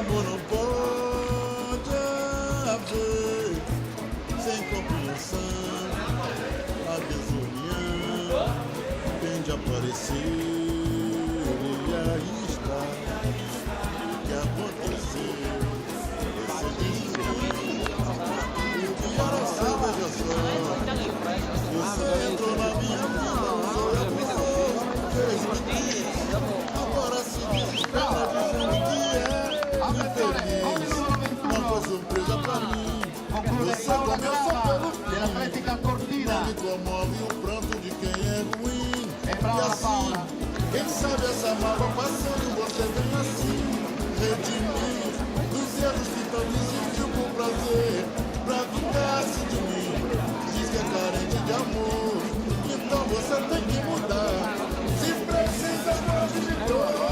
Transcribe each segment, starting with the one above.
amor não pode haver sem compreensão. A desunião tem de aparecer. E aí está o que aconteceu. Você descobriu o que era seu, veja só. Você entrou na minha vida, usou e abusou, fez-me quis. Agora se desespera dizendo que é infeliz. Não foi surpresa pra mim. Você começou pelo fim. Não me comove o pranto de quem é ruim. E assim, quem sabe essa mágoa passando, você vem assim redimir dos erros que tanto insistiu por prazer, pra vingar-se de mim. Diz que é carente de amor, então você tem que mudar. Se precisa, pode me procurar.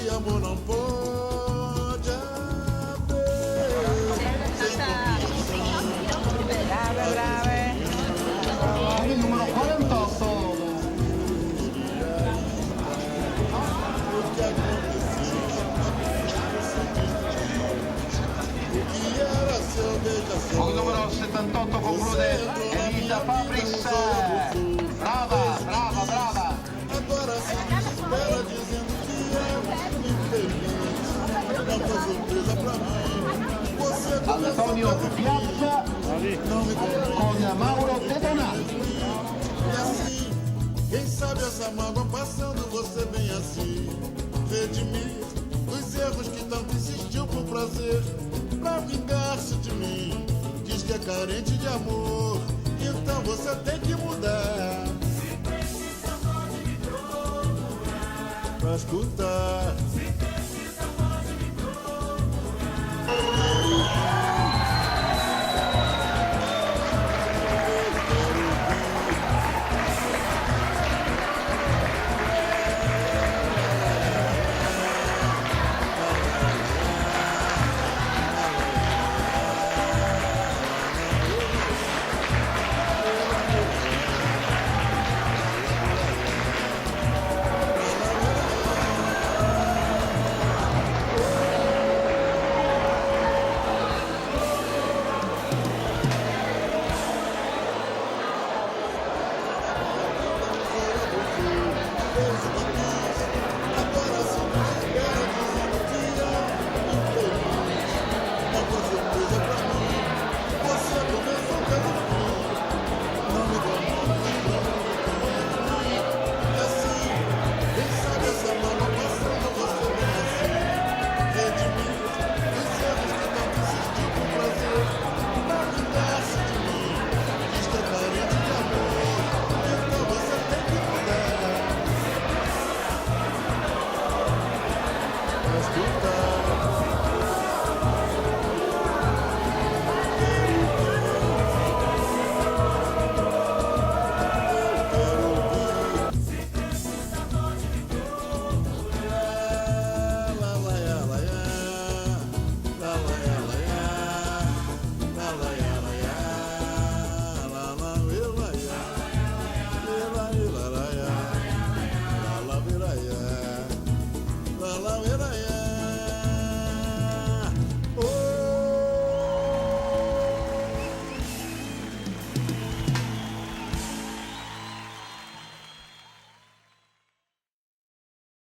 Amor não pode haver sem compreensão. Il numero 48. O que aconteceu? O que era seu, veja só. Con il numero 78 conclude Elisa Fabris. Brava, brava, brava. Agora se desespera dizendo que é infeliz. Não foi surpresa pra mim. Você Antonio Piazza não me con Mauro Tetona. E assim, quem sabe essa mágoa passando, você vem assim redimir os erros que tanto insistiu por prazer, pra vingar-se de mim. Diz que é carente de amor, então você tem que mudar. Se precisa, pode me procurar pra escutar.